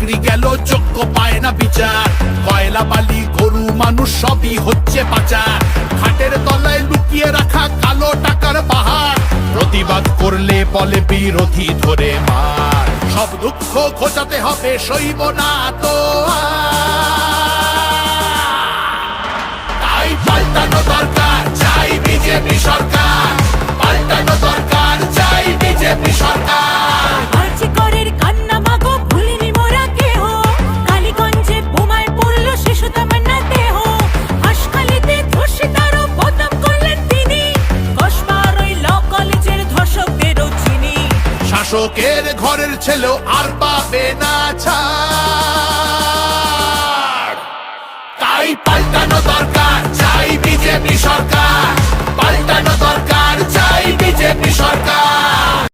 চাকরি গেল, যোগ্য পায় না বিচার। কয়লা বালি গরু মানুষ সবই হচ্ছে পাচার। খাটের তলায় লুকিয়ে রাখা কালো টাকার পাহাড়। প্রতিবাদ করলে বলে বিরোধী ধরে মার। সব দুঃখ ঘোচাতে হবে, সইব না তো তাই পাল্টানো দরকার, চাই বিজেপি সরকার। পাল্টানো দরকার, চাই বিজেপি সরকার। আর্যিকরের কান্না মাগো ভুলিনি মোরা কেহ। কালীগঞ্জে বোমায় পড়লো শিশু তামান্না দেহ। হাসখালিতে ধর্ষিতারও বদনাম করলেন তিনি। কসবার ওই ল কলেজের ধর্ষকদেরও চিনি। শাসকের ঘরের ছেলেও আর পাবে না ছাড়। তাই পাল্টানো দরকার, চাই বিজেপি সরকার। পাল্টানো দরকার, চাই বিজেপি সরকার।